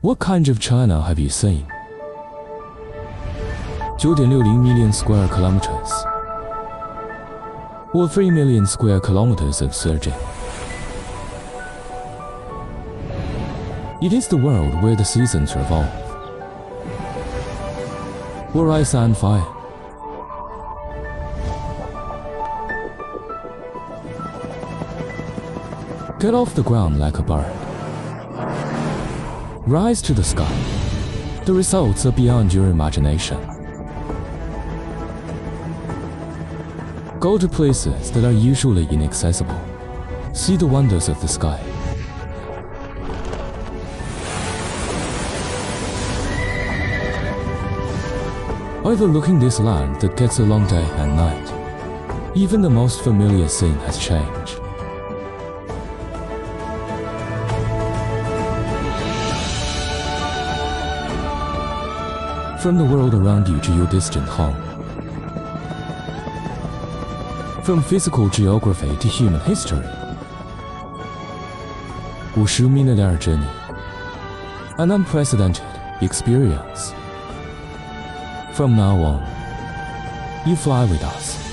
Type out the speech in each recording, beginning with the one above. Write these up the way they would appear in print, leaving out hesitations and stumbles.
What kind of China have you seen? 9.60 million square kilometers, or 3 million square kilometers of surging. It is the world where the seasons revolve, or ice and fire. Get off the ground like a bird. Rise to the sky. The results are beyond your imagination. Go to places that are usually inaccessible. See the wonders of the sky. Overlooking this land that gets a long day and night, even the most familiar scene has changed. From the world around you to your distant home. From physical geography to human history. 50-minute air journey. An unprecedented experience. From now on, you fly with us.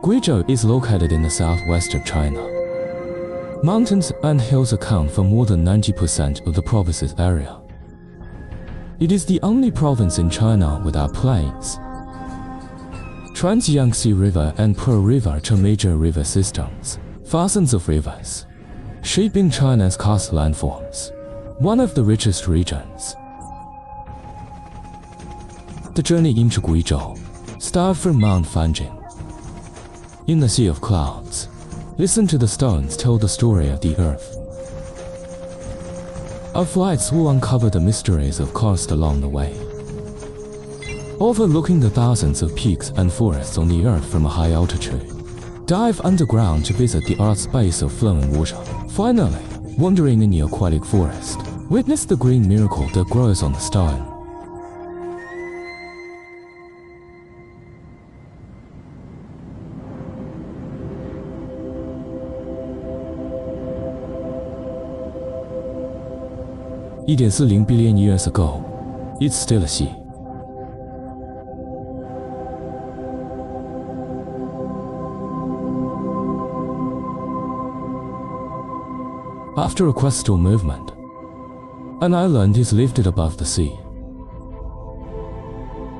Guizhou is located in the southwest of China. Mountains and hills account for more than 90% of the province's area. It is the only province in China without plains. Trans-Yangtze River and Pearl River, two major river systems, thousands of rivers, shaping China's karst landforms, one of the richest regions. The journey into Guizhou starts from Mount Fanjing. In the sea of clouds, listen to the stones tell the story of the earth. Our flights will uncover the mysteries of karst along the way. Overlooking the thousands of peaks and forests on the earth from a high altitude. Dive underground to visit the earth's base of flowing water. Finally, wandering in the aquatic forest, witness the green miracle that grows on the stone. $1.40 billion years ago, it's still a sea. After a crustal movement, an island is lifted above the sea.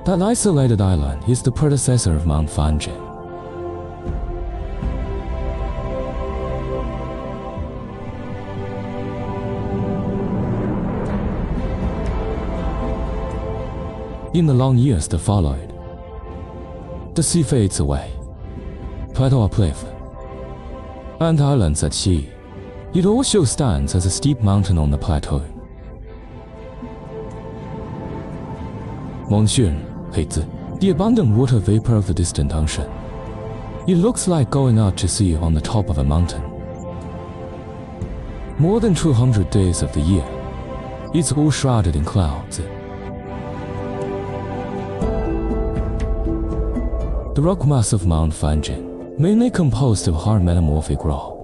That isolated island is the predecessor of Mount Fanjing. In the long years that followed, the sea fades away, plateau uplift, and islands at sea. It also stands as a steep mountain on the plateau. Monsoon, 黑子, the abundant water vapor of the distant ocean. It looks like going out to sea on the top of a mountain. More than 200 days of the year, it's all shrouded in clouds. The rock mass of Mount Fanjing, mainly composed of hard metamorphic rock.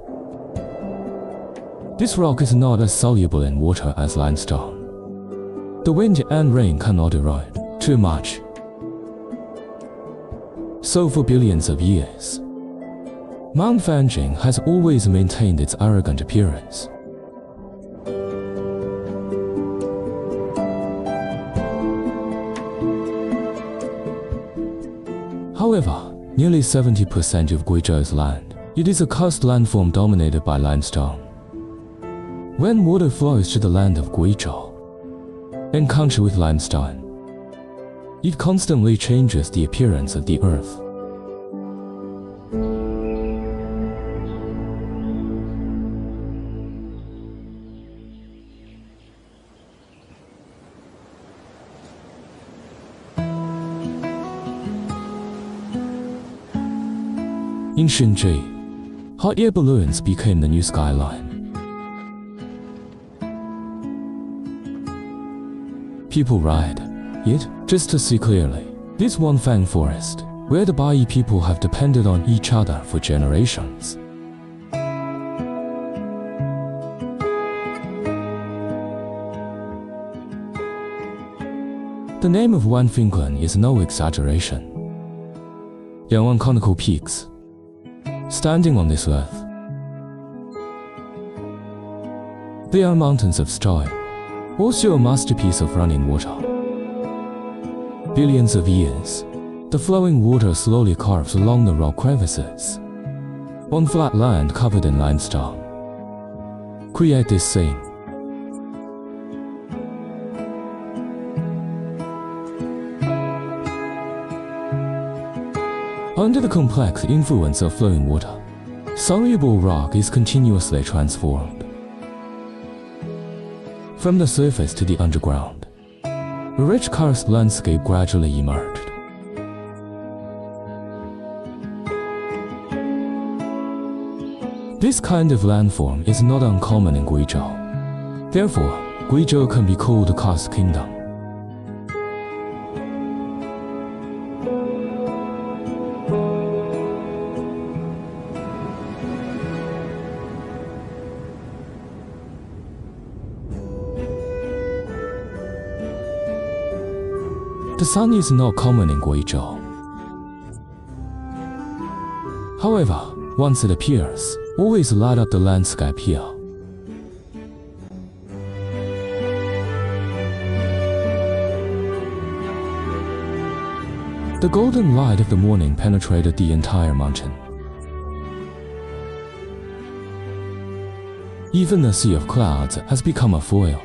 This rock is not as soluble in water as limestone. The wind and rain cannot erode too much. So for billions of years, Mount Fanjing has always maintained its arrogant appearance. However, nearly 70% of Guizhou's land, it is a karst landform dominated by limestone. When water flows to the land of Guizhou, encounter with limestone, it constantly changes the appearance of the earth. In Shinji, hot air balloons became the new skyline. People ride it just to see clearly. This Wanfang forest where the Bai people have depended on each other for generations. The name of Wanfinglen is no exaggeration. Yangwan conical peaks, standing on this earth. They are mountains of stone, also a masterpiece of running water. Billions of years, the flowing water slowly carves along the rock crevices, on flat land covered in limestone. Create this scene. Under the complex influence of flowing water, soluble rock is continuously transformed. From the surface to the underground, a rich karst landscape gradually emerged. This kind of landform is not uncommon in Guizhou. Therefore, Guizhou can be called a karst kingdom. The sun is not common in Guizhou. However, once it appears, always light up the landscape here. The golden light of the morning penetrated the entire mountain. Even the sea of clouds has become a foil.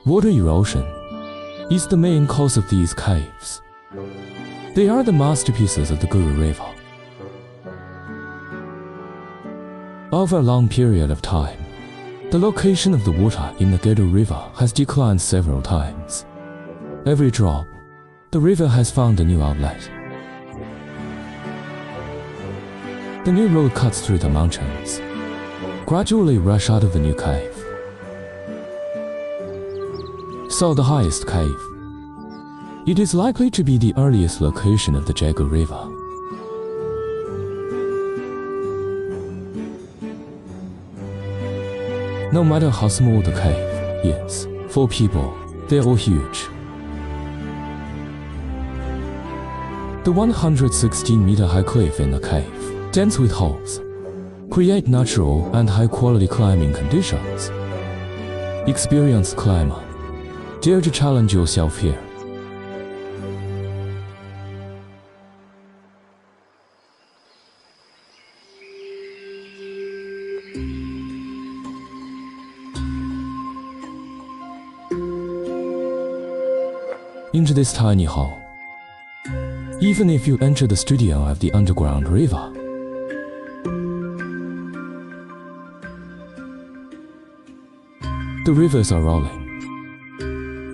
Water erosion is the main cause of these caves. They are the masterpieces of the Guru River. Over a long period of time, the location of the water in the Guizhou River has declined several times. Every drop, the river has found a new outlet. The new road cuts through the mountains, gradually rush out of the new cave. So the highest cave. It is likely to be the earliest location of the Guizhou River. No matter how small the cave is, for people, they're all huge. The 116-meter-high cliff in the cave, dense with holes, create natural and high-quality climbing conditions. Experienced climber, dare to challenge yourself here. Into this tiny hole. Even if you enter the studio of the underground river, the rivers are rolling.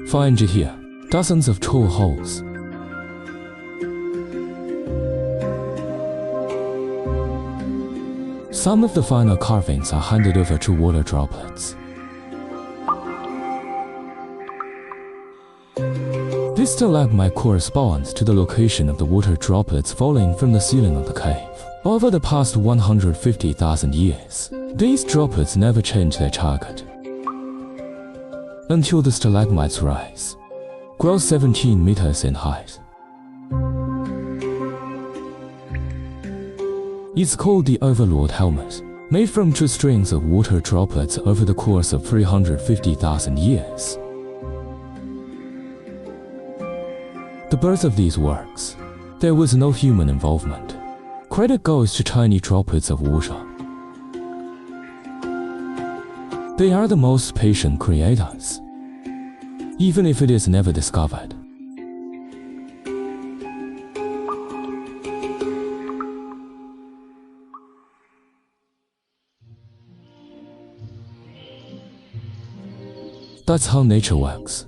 Find you here, dozens of tall holes. Some of the final carvings are handed over to water droplets. This stalagmite corresponds to the location of the water droplets falling from the ceiling of the cave. Over the past 150,000 years, these droplets never change their target, until the stalagmites rise, grow 17 meters in height. It's called the Overlord helmet, made from 2 strings of water droplets over the course of 350,000 years. The birth of these works, there was no human involvement. Credit goes to tiny droplets of water. They are the most patient creators, even if it is never discovered. That's how nature works.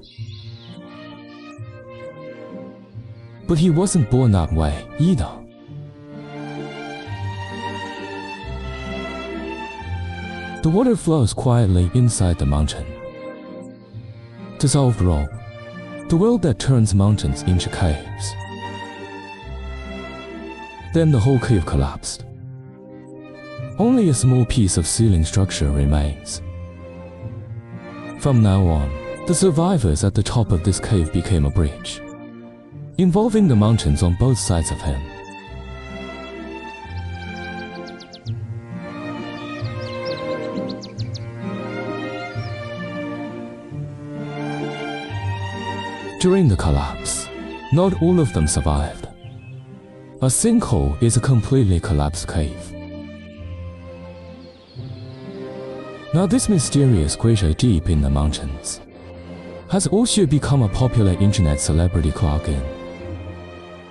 But he wasn't born that way either. The water flows quietly inside the mountain. Dissolved rock, the world that turns mountains into caves. Then the whole cave collapsed. Only a small piece of ceiling structure remains. From now on, the survivors at the top of this cave became a bridge, involving the mountains on both sides of him. During the collapse, not all of them survived. A sinkhole is a completely collapsed cave. Now this mysterious Guizhou deep in the mountains has also become a popular internet celebrity plugin.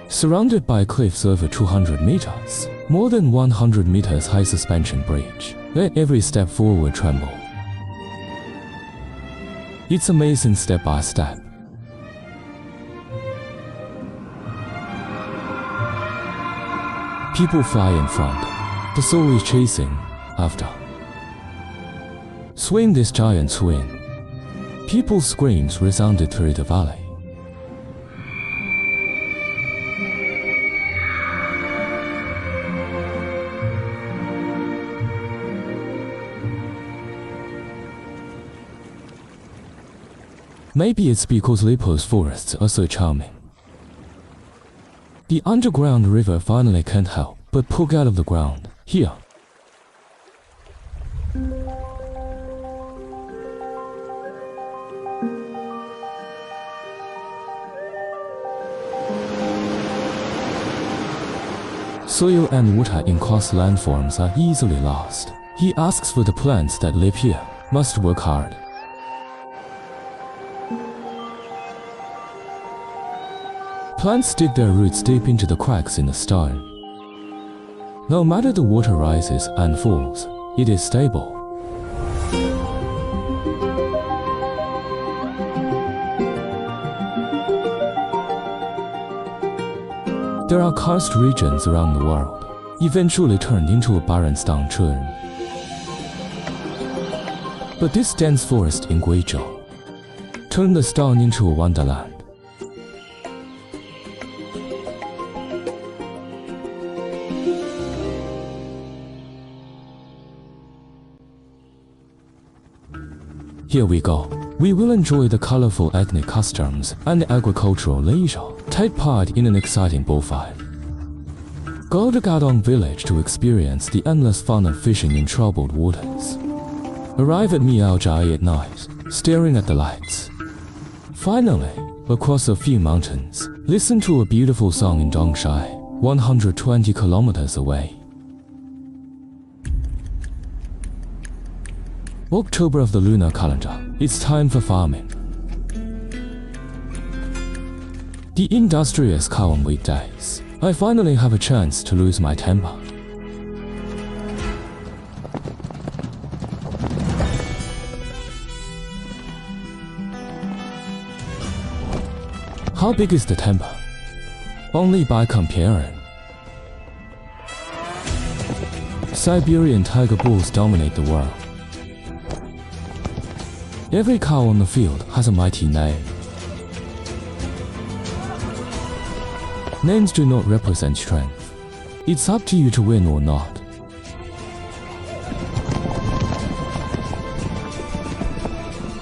Surrounded by cliffs over 200 meters, more than 100 meters high suspension bridge, let every step forward tremble. It's amazing step by step. People fly in front, the soul is chasing after. Swing this giant swing. People's screams resounded through the valley. Maybe it's because Lipo's forests are so charming. The underground river finally can't help but poke out of the ground here. Soil and water in coarse landforms are easily lost. He asks for the plants that live here must work hard. Plants dig their roots deep into the cracks in the stone. No matter the water rises and falls, it is stable. There are karst regions around the world, eventually turned into a barren stone tomb. But this dense forest in Guizhou turned the stone into a wonderland. Here we go. We will enjoy the colorful ethnic customs and agricultural leisure. Take part in an exciting bullfight. Go to Guizhou village to experience the endless fun of fishing in troubled waters. Arrive at Miaozhai at night, staring at the lights. Finally, across a few mountains, listen to a beautiful song in Dongsha, 120 kilometers away. October of the lunar calendar, it's time for farming. The industrious cow on weekdays. I finally have a chance to lose my temper. How big is the temper? Only by comparing. Siberian tiger bulls dominate the world. Every cow on the field has a mighty name. Names do not represent strength. It's up to you to win or not.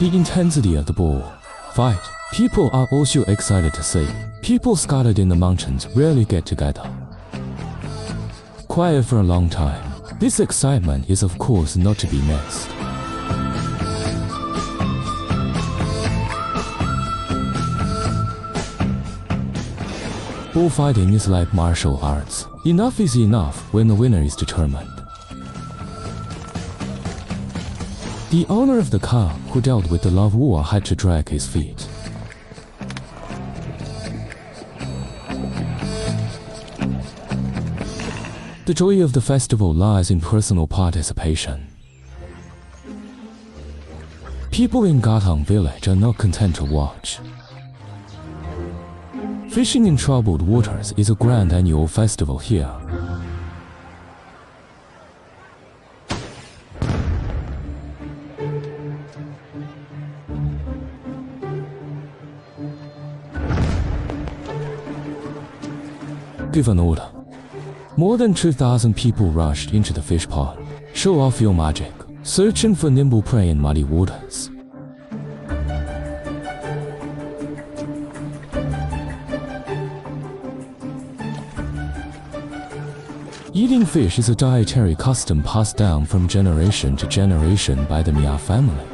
The intensity of the bull fight, people are also excited to see. People scattered in the mountains rarely get together. Quiet for a long time. This excitement is of course not to be missed. Bullfighting is like martial arts. Enough is enough when the winner is determined. The owner of the cow who dealt with the love war had to drag his feet. The joy of the festival lies in personal participation. People in Guizhou village are not content to watch. Fishing in troubled waters is a grand annual festival here. Give an order. More than 2,000 people rushed into the fish pond. Show off your magic, searching for nimble prey in muddy waters. Eating fish is a dietary custom passed down from generation to generation by the Mia family.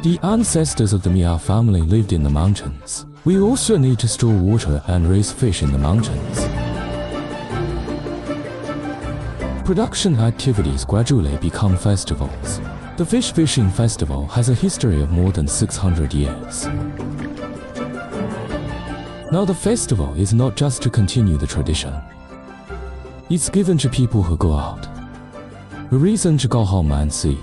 The ancestors of the Mia family lived in the mountains. We also need to store water and raise fish in the mountains. Production activities gradually become festivals. The fish fishing festival has a history of more than 600 years. Now the festival is not just to continue the tradition. It's given to people who go out. A reason to go home and see.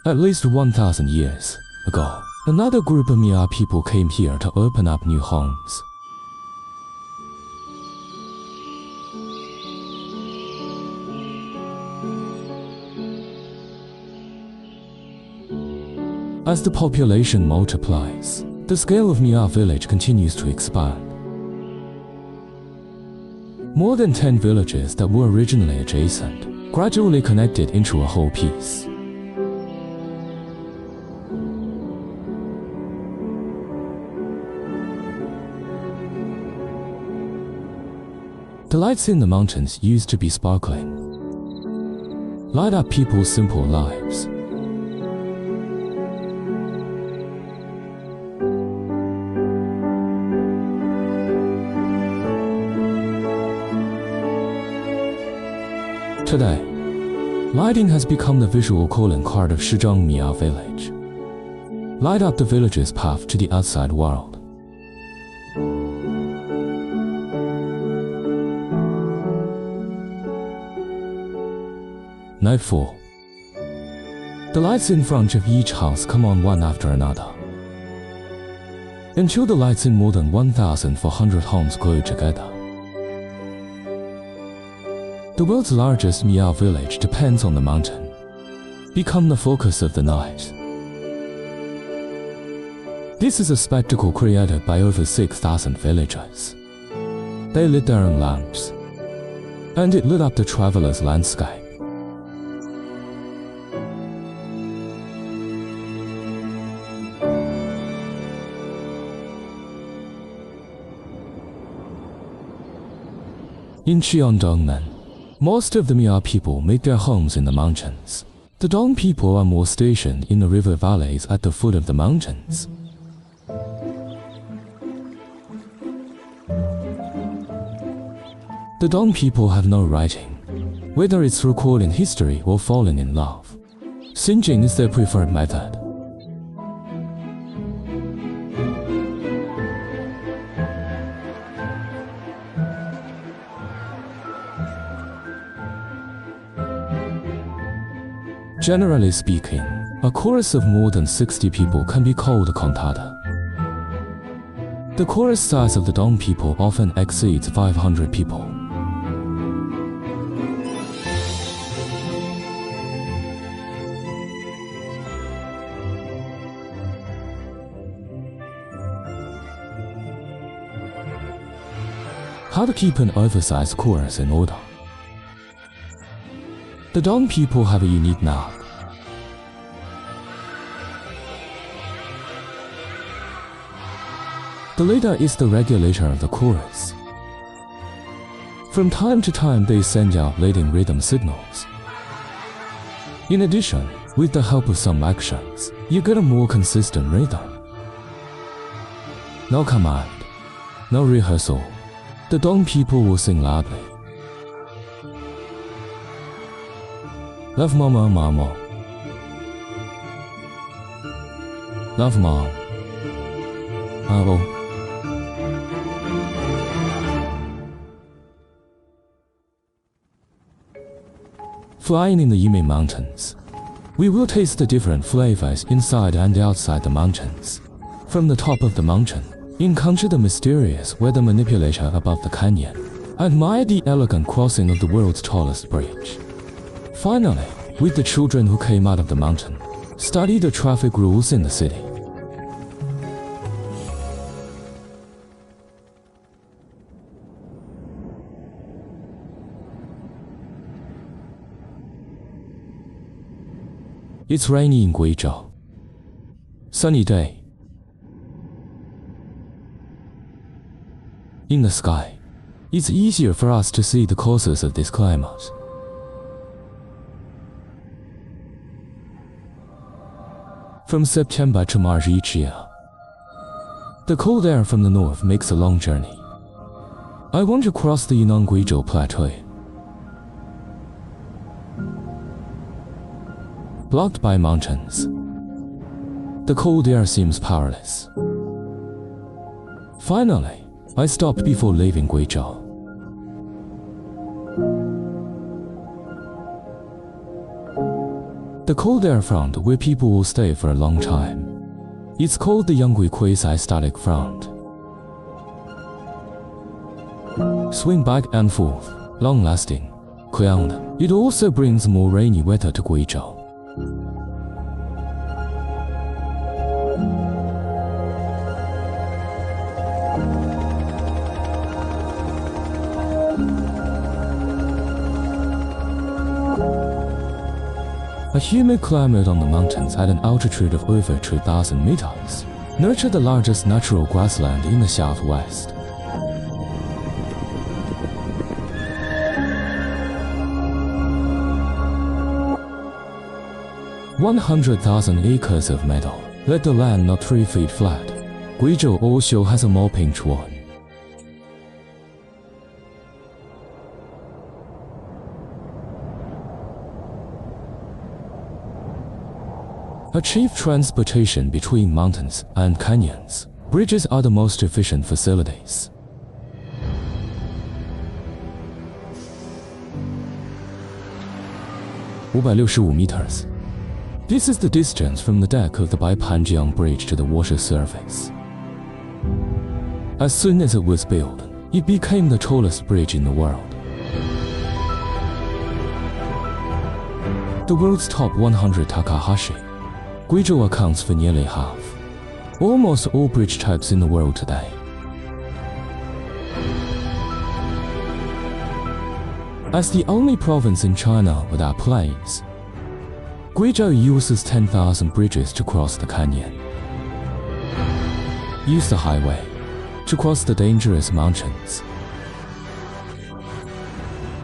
At least 1,000 years ago, another group of Mia people came here to open up new homes. As the population multiplies, the scale of Mia village continues to expand. More than 10 villages that were originally adjacent gradually connected into a whole piece. The lights in the mountains used to be sparkling, light up people's simple lives. Today, lighting has become the visual calling card of Shizhong Mia village. Light up the village's path to the outside world. Nightfall. The lights in front of each house come on one after another, until the lights in more than 1,400 homes glow together. The world's largest Mia village depends on the mountain, become the focus of the night. This is a spectacle created by over 6,000 villagers. They lit their own lamps, and it lit up the traveler's landscape. In Qiandongmen, most of the Mia people made their homes in the mountains. The Dong people are more stationed in the river valleys at the foot of the mountains. The Dong people have no writing, whether it's recording history or falling in love. Singeing is their preferred method. Generally speaking, a chorus of more than 60 people can be called a cantata. The chorus size of the Dong people often exceeds 500 people. How to keep an oversized chorus in order? The Dong people have a unique knack. The leader is the regulator of the chorus. From time to time they send out leading rhythm signals. In addition, with the help of some actions, you get a more consistent rhythm. No command, no rehearsal. The Dong people will sing loudly. Love mama mama. Love mom. Abo. Flying in the Yimei Mountains. We will taste the different flavors inside and outside the mountains. From the top of the mountain, encounter the mysterious weather manipulator above the canyon. admire the elegant crossing of the world's tallest bridge. Finally, with the children who came out of the mountain, study the traffic rules in the city. It's rainy in Guizhou. Sunny day. In the sky, it's easier for us to see the causes of this climate. From September to March each year, the cold air from the north makes a long journey. I want to cross the Yunnan-Guizhou Plateau. Blocked by mountains, the cold air seems powerless. Finally, I stopped before leaving Guizhou. The cold air front where people will stay for a long time. It's called the Yangui quasi-static front. Swing back and forth, long-lasting, quiet. It also brings more rainy weather to Guizhou. A humid climate on the mountains at an altitude of over 2,000 meters nurture the largest natural grassland in the southwest. "100,000 acres of meadow, let the land not 3 feet flat." Guizhou also has a more pinch one. Achieve transportation between mountains and canyons. Bridges are the most efficient facilities. meters. This is the distance from the deck of the Baipanjiang Bridge to the water surface. As soon as it was built, it became the tallest bridge in the world. The world's top 100 Takahashi. Guizhou accounts for nearly half, almost all bridge types in the world today. As the only province in China without plains, Guizhou uses 10,000 bridges to cross the canyon. Use the highway to cross the dangerous mountains.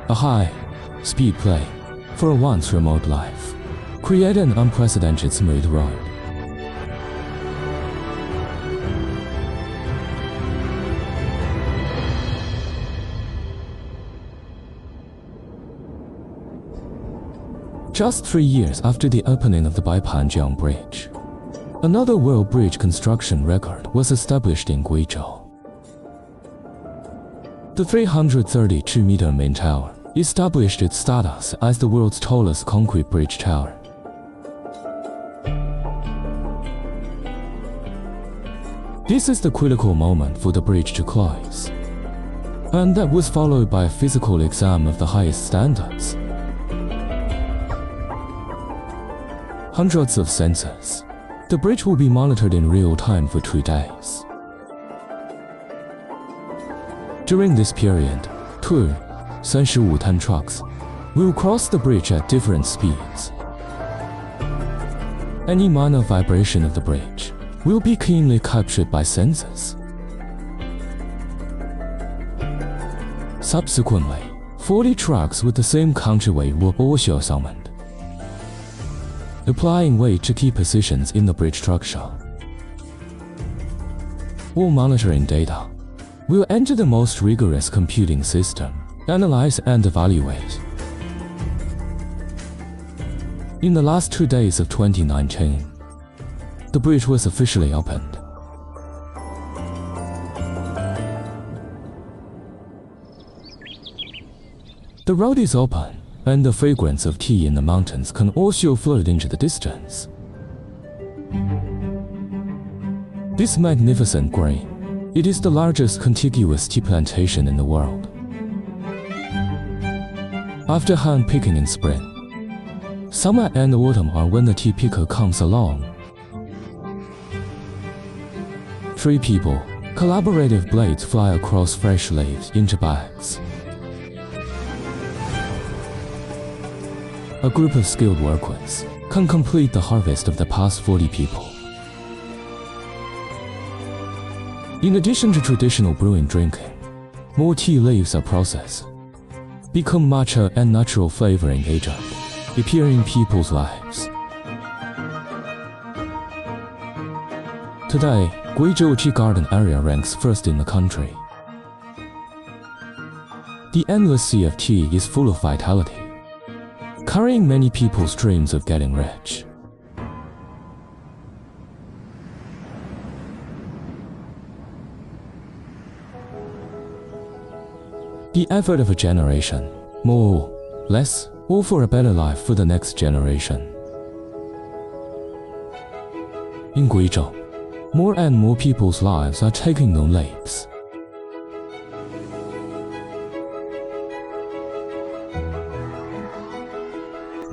A high-speed plane for a once remote life. Create an unprecedented smooth road. Just 3 years after the opening of the Baipanjiang Bridge, another world bridge construction record was established in Guizhou. The 332-meter main tower established its status as the world's tallest concrete bridge tower. This is the critical moment for the bridge to close, and that was followed by a physical exam of the highest standards. Hundreds of sensors. The bridge will be monitored in real time for 2 days. During this period, 2 35-ton trucks will cross the bridge at different speeds. Any minor vibration of the bridge will be keenly captured by sensors. Subsequently, 40 trucks with the same counterweight were also summoned, applying weight to key positions in the bridge structure. All monitoring data will enter the most rigorous computing system, analyze and evaluate. In the last 2 days of 2019, the bridge was officially opened. The road is open, and the fragrance of tea in the mountains can also float into the distance. This magnificent green, it is the largest contiguous tea plantation in the world. After hand picking in spring, summer and autumn are when the tea picker comes along. 3 people, collaborative blades fly across fresh leaves into bags. A group of skilled workers can complete the harvest of the past 40 people. In addition to traditional brewing drinking, more tea leaves are processed, become matcha and natural flavoring agent, appear in people's lives. Today, Guizhou Tea Garden area ranks first in the country. The endless sea of tea is full of vitality, carrying many people's dreams of getting rich. The effort of a generation, more, less, all for a better life for the next generation. In Guizhou, more and more people's lives are taking new leaps.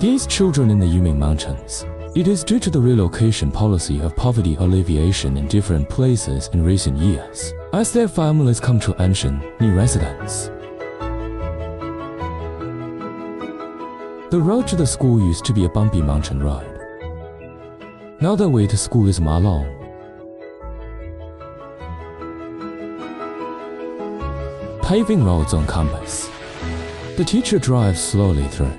These children in the Yuming Mountains, it is due to the relocation policy of poverty alleviation in different places in recent years, as their families come to ancient new residence. The road to the school used to be a bumpy mountain road. Now the way to school is long. Paving roads on campus. The teacher drives slowly through,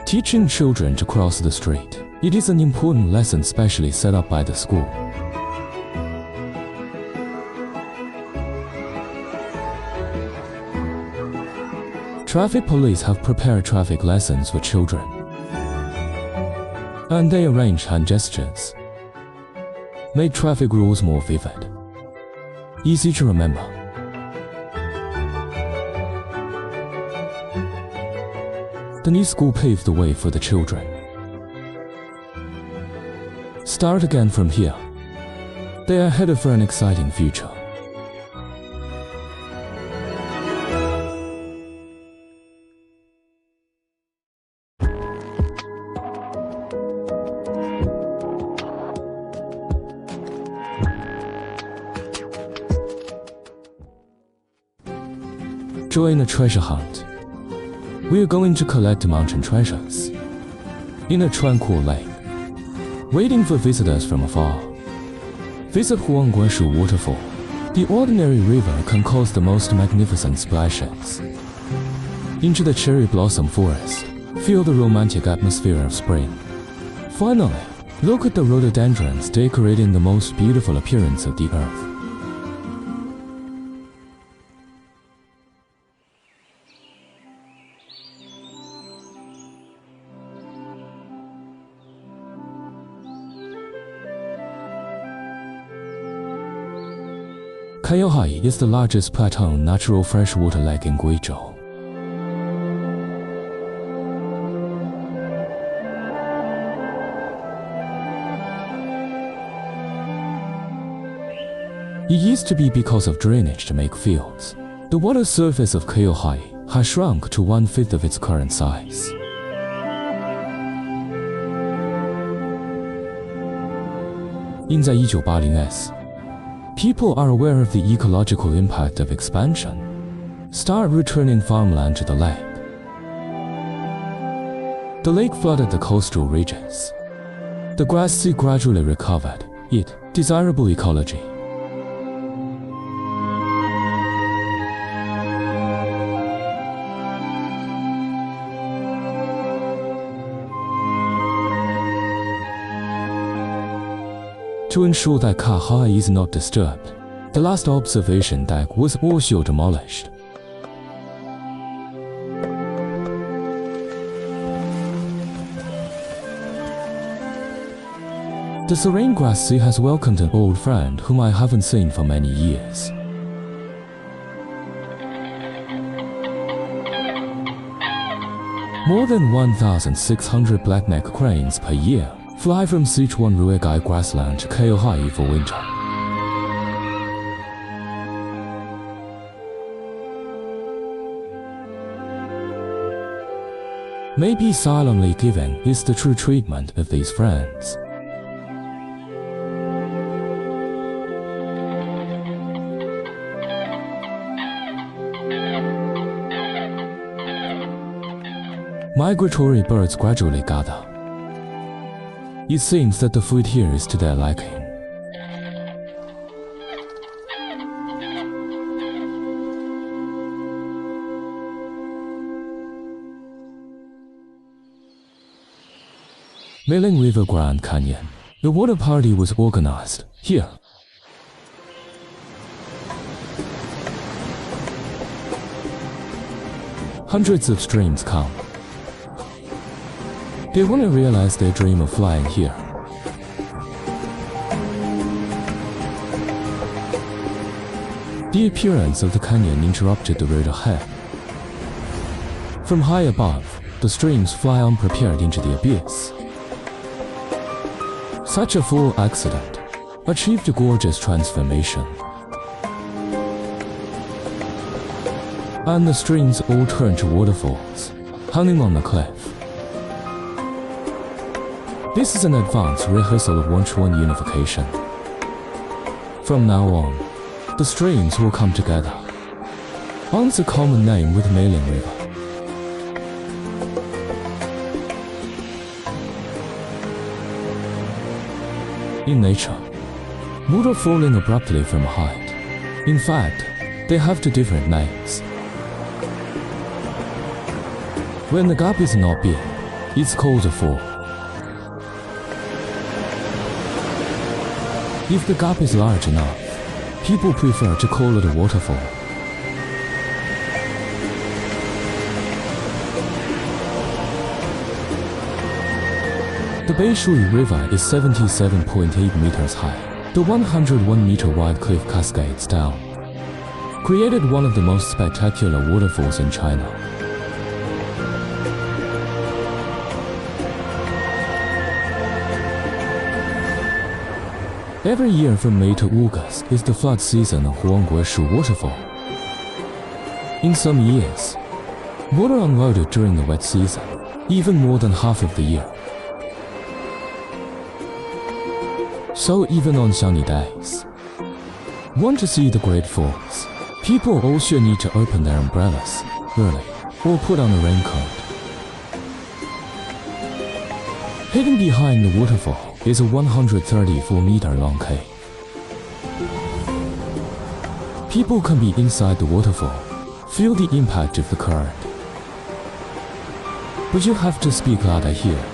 teaching children to cross the street. It is an important lesson specially set up by the school. Traffic police have prepared traffic lessons for children, and they arrange hand gestures, made traffic rules more vivid, easy to remember. The new school paved the way for the children. Start again from here. They are headed for an exciting future. Join a treasure hunt. We are going to collect mountain treasures in a tranquil lake, waiting for visitors from afar. Visit Guizhou waterfall. The ordinary river can cause the most magnificent splashes. Into the cherry blossom forest, feel the romantic atmosphere of spring. Finally, look at the rhododendrons decorating the most beautiful appearance of the earth. Guizhou is the largest plateau natural freshwater lake in Guizhou. It used to be because of drainage to make fields. The water surface of Guizhou has shrunk to 1/5 of its current size. In 1980s, people are aware of the ecological impact of expansion, start returning farmland to the lake. The lake flooded the coastal regions. The grass sea gradually recovered its desirable ecology. To ensure that Guizhou is not disturbed, the last observation deck was also demolished. The serene grass sea has welcomed an old friend whom I haven't seen for many years. More than 1,600 blackneck cranes per year fly from Sichuan Ruigai grassland to Guizhou for winter. Maybe silently giving is the true treatment of these friends. Migratory birds gradually gather. It seems that the food here is to their liking. Milling River Grand Canyon. The water party was organized here. Hundreds of streams come. They want to realize their dream of flying here. The appearance of the canyon interrupted the road ahead. From high above, the streams fly unprepared into the abyss. Such a full accident achieved a gorgeous transformation. And the streams all turned to waterfalls, hanging on the cliff. This is an advanced rehearsal of one-to-one unification. From now on, the streams will come together. Once a common name with Milling River. In nature, water falling abruptly from a height. In fact, they have two different names. When the gap is not big, it's called a fall. If the gap is large enough, people prefer to call it a waterfall. The Guizhou River is 77.8 meters high. The 101-meter wide cliff cascades down, created one of the most spectacular waterfalls in China. Every year from May to August is the flood season of Guizhou waterfall. In some years, water unloaded during the wet season, even more than half of the year. So even on sunny days, want to see the great falls, people also need to open their umbrellas early or put on a raincoat. Hidden behind the waterfall is a 134-meter-long cave. People can be inside the waterfall, feel the impact of the current. But you have to speak louder here.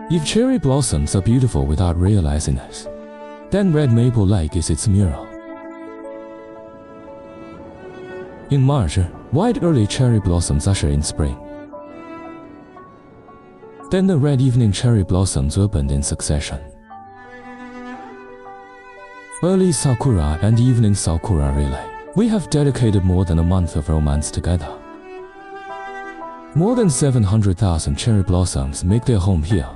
If cherry blossoms are beautiful without realizing it, then Red Maple Lake is its mirror. In March, white early cherry blossoms usher in spring. Then the red evening cherry blossoms opened in succession. Early sakura and evening sakura relay. We have dedicated more than a month of romance together. More than 700,000 cherry blossoms make their home here.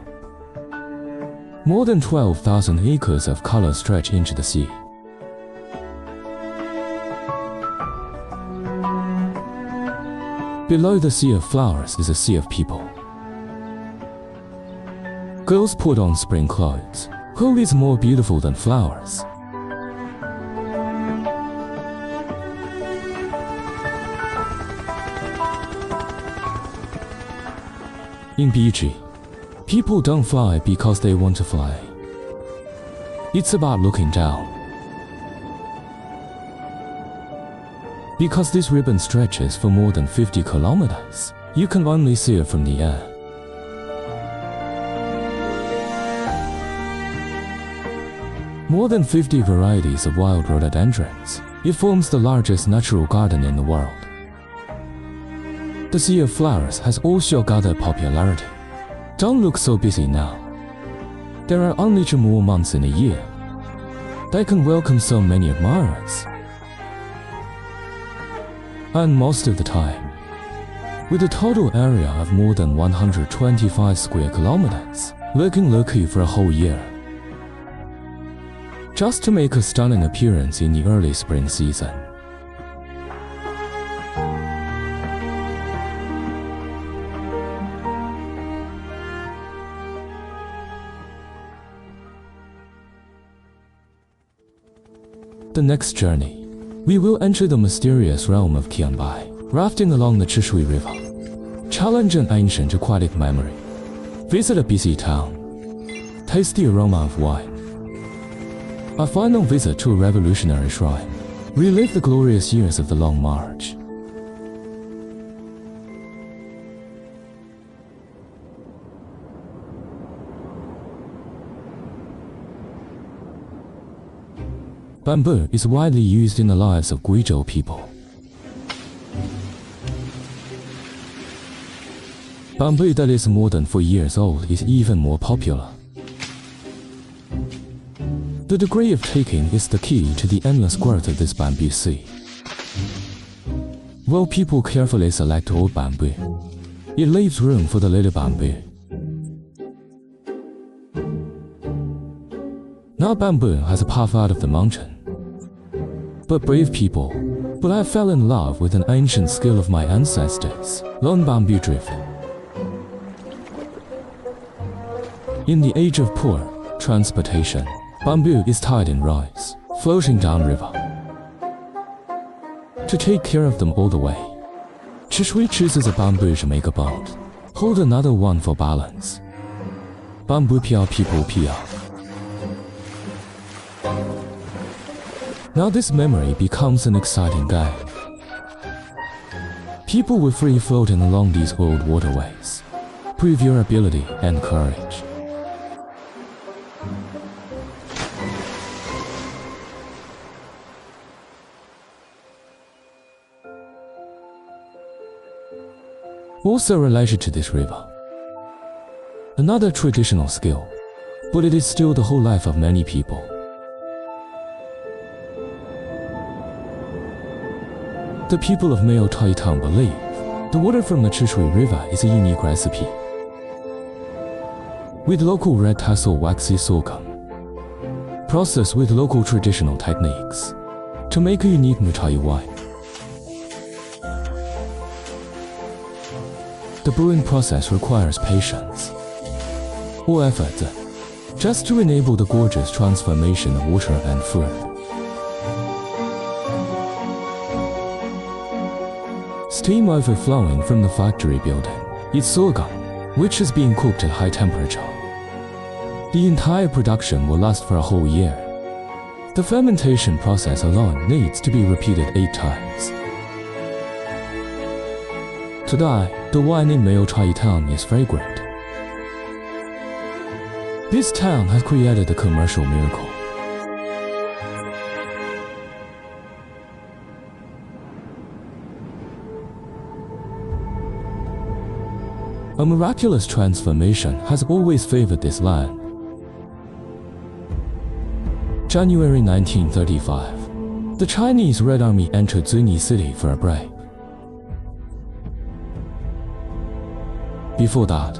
More than 12,000 acres of color stretch into the sea. Below the sea of flowers is a sea of people. Girls put on spring clothes. Who is more beautiful than flowers? In Beijing, people don't fly because they want to fly. It's about looking down. Because this ribbon stretches for more than 50 kilometers, you can only see it from the air. More than 50 varieties of wild rhododendrons. It forms the largest natural garden in the world. The Sea of Flowers has also gathered popularity. Don't look so busy now. There are only 2 more months in a year. They can welcome so many admirers. and most of the time, with a total area of more than 125 square kilometers, looking lucky for a whole year. Just to make a stunning appearance in the early spring season. The next journey, we will enter the mysterious realm of Qianbai, rafting along the Guizhou River. Challenge an ancient aquatic memory. Visit a busy town. Taste the aroma of wine. A final visit to a revolutionary shrine. Relive the glorious years of the Long March. Bamboo is widely used in the lives of Guizhou people. Bamboo that is more than 4 years old is even more popular. The degree of taking is the key to the endless growth of this bamboo sea. While people carefully select old bamboo, it leaves room for the little bamboo. Now bamboo has a path out of the mountain. But brave people, but I fell in love with an ancient skill of my ancestors, long bamboo drifting. In the age of poor transportation, bamboo is tied in rise, floating downriver. To take care of them all the way, Guizhou chooses a bamboo to make a boat, hold another one for balance. Bamboo piao people piao. Now this memory becomes an exciting game. People will free floating along these old waterways. Prove your ability and courage. Also related to this river, another traditional skill, but it is still the whole life of many people. The people of Mao Taitang believe the water from the Guizhou River is a unique recipe. With local red tassel waxy sorghum, processed with local traditional techniques, to make a unique mitai wine. The brewing process requires patience or effort just to enable the gorgeous transformation of water and food. Steam overflowing from the factory building is sorghum, which is being cooked at high temperature. The entire production will last for a whole year. The fermentation process alone needs to be repeated 8 times. Today, the wine in Mao Taitang is fragrant. This town has created a commercial miracle. A miraculous transformation has always favored this land. January 1935, the Chinese Red Army entered Zuni City for a break. Before that,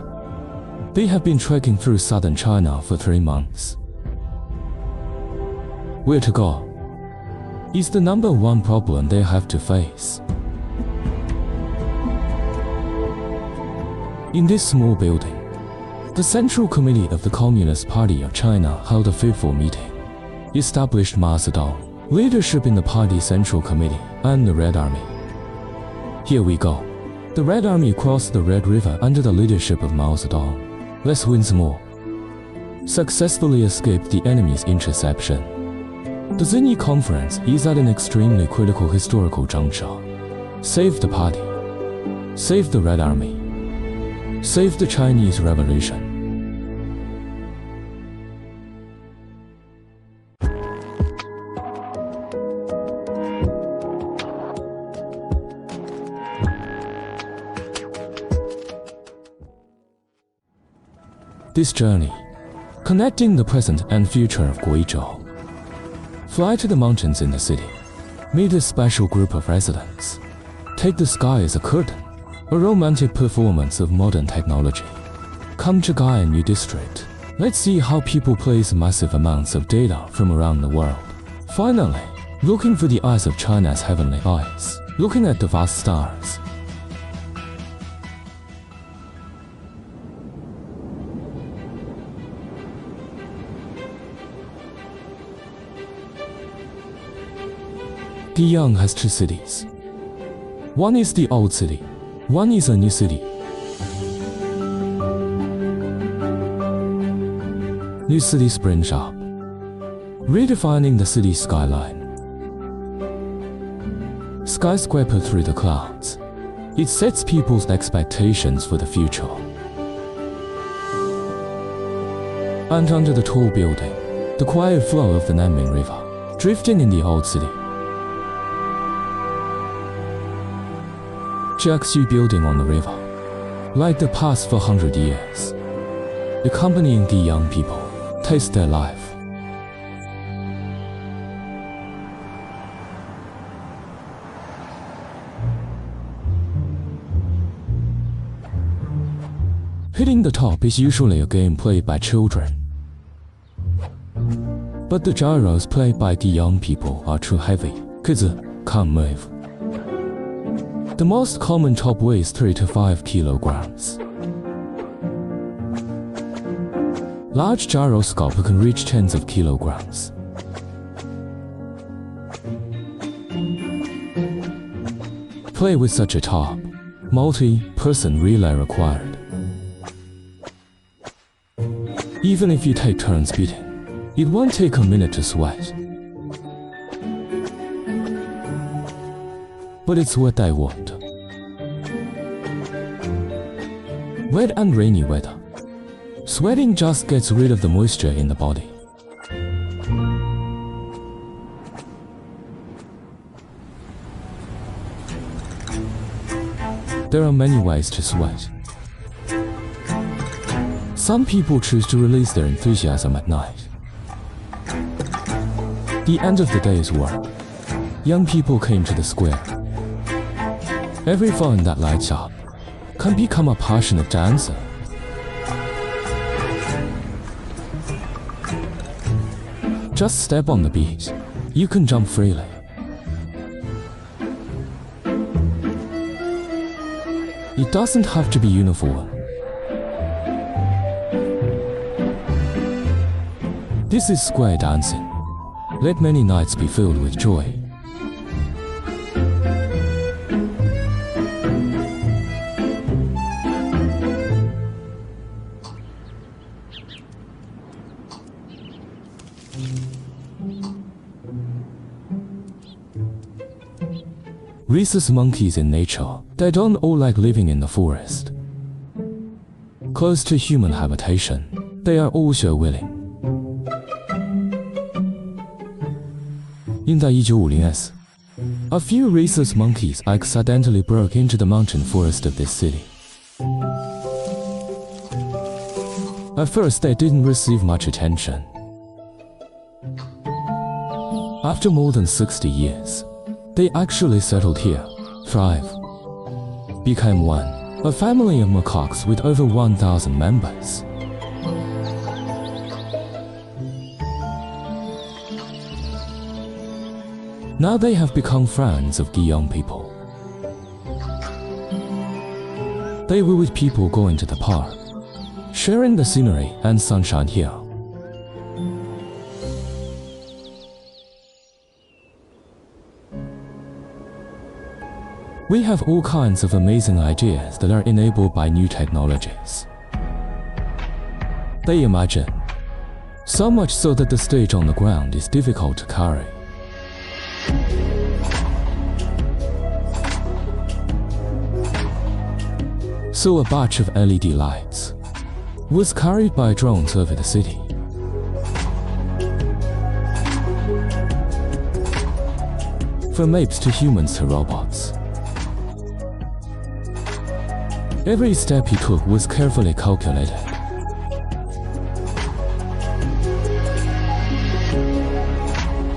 they have been trekking through southern China for 3 months. Where to go is the #1 problem they have to face. In this small building, the Central Committee of the Communist Party of China held a fateful meeting, established Mao Zedong leadership in the party Central Committee and the Red Army. Here we go. The Red Army crossed the Red River under the leadership of Mao Zedong. Let's win some more. Successfully escaped the enemy's interception. The Zuni Conference is at an extremely critical historical juncture. Save the party. Save the Red Army. Save the Chinese Revolution. This journey, connecting the present and future of Guizhou. Fly to the mountains in the city. Meet a special group of residents. Take the sky as a curtain, a romantic performance of modern technology. Come to Guizhou New District. Let's see how people place massive amounts of data from around the world. Finally, looking for the eyes of China's heavenly eyes, looking at the vast stars. Guizhou has two cities. One is the old city, one is a new city. New city springs up, redefining the city's skyline. Skyscraper through the clouds, it sets people's expectations for the future. And under the tall building, the quiet flow of the Nanming River, drifting in the old city. Jiaxu building on the river, like the past 400 years, accompanying the young people, taste their life. Hitting the top is usually a game played by children, but the gyros played by the young people are too heavy. Kids can't move. The most common top weighs 3 to 5 kilograms. Large gyroscope can reach tens of kilograms. Play with such a top, multi-person relay required. Even if you take turns beating, it won't take a minute to sweat. But it's what I want. Wet and rainy weather. Sweating just gets rid of the moisture in the body. There are many ways to sweat. Some people choose to release their enthusiasm at night. The end of the day's work. Young people came to the square. Every phone that lights up can become a passionate dancer. Just step on the beat. You can jump freely. It doesn't have to be uniform. This is square dancing. Let many nights be filled with joy. Rhesus monkeys in nature, they don't all like living in the forest. Close to human habitation, they are also willing. In the 1950s, a few rhesus monkeys accidentally broke into the mountain forest of this city. At first, they didn't receive much attention. After more than 60 years, they actually settled here, thrive, became one, a family of macaques with over 1,000 members. Now they have become friends of Guizhou people. They were with people going to the park, sharing the scenery and sunshine here. We have all kinds of amazing ideas that are enabled by new technologies. They imagine, so much so that the stage on the ground is difficult to carry. So a batch of LED lights was carried by drones over the city. From apes to humans to robots. Every step he took was carefully calculated.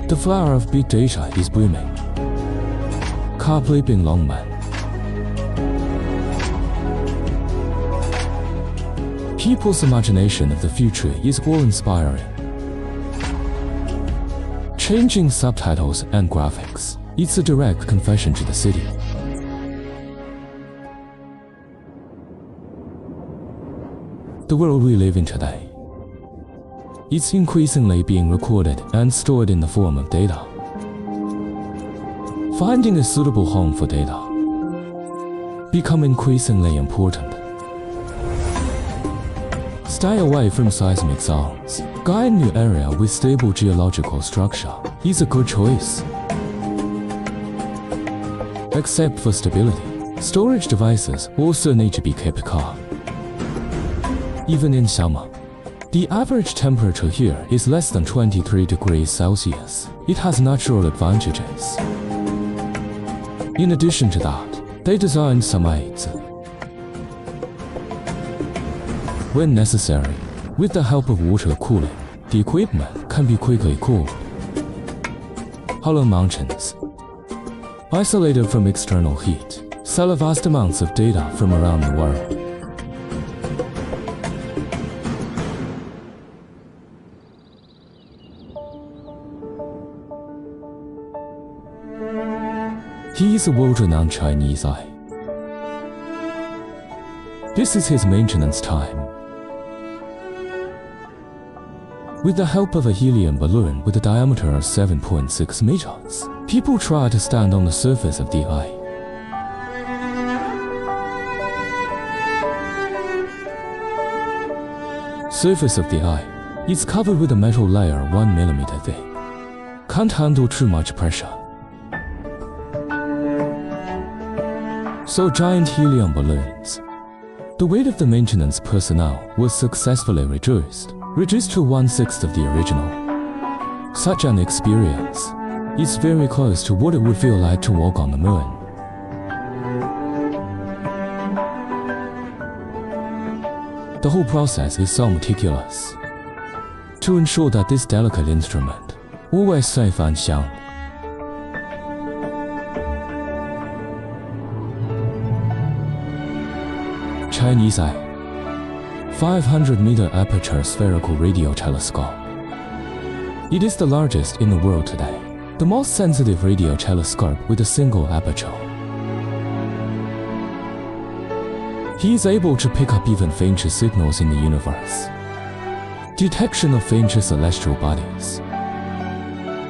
The flower of big data is blooming. Carpe Longman. People's imagination of the future is awe-inspiring. Changing subtitles and graphics. It's a direct confession to the city. The world we live in today. It's increasingly being recorded and stored in the form of data. Finding a suitable home for data become increasingly important. Stay away from seismic zones. Guide new area with stable geological structure is a good choice. Except for stability, storage devices also need to be kept calm. Even in summer, the average temperature here is less than 23 degrees Celsius. It has natural advantages. In addition to that, they designed some aids. When necessary, with the help of water cooling, the equipment can be quickly cooled. Hollow mountains, isolated from external heat, sell vast amounts of data from around the world. He is a world-renowned Chinese eye. This is his maintenance time. With the help of a helium balloon with a diameter of 7.6 meters, people try to stand on the surface of the eye. Surface of the eye is covered with a metal layer 1 millimeter thick. Can't handle too much pressure. So giant helium balloons. The weight of the maintenance personnel was successfully reduced to 1/6 of the original. Such an experience is very close to what it would feel like to walk on the moon. The whole process is so meticulous to ensure that this delicate instrument always safe and sound. Chinese eye, 500-meter aperture spherical radio telescope. It is the largest in the world today, the most sensitive radio telescope with a single aperture. He is able to pick up even fainter signals in the universe. Detection of fainter celestial bodies,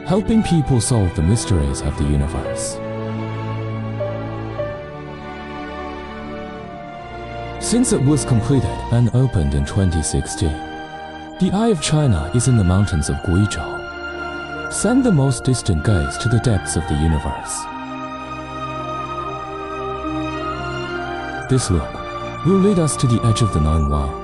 helping people solve the mysteries of the universe. Since it was completed and opened in 2016, the Eye of China is in the mountains of Guizhou. Send the most distant gaze to the depths of the universe. This look will lead us to the edge of the known world.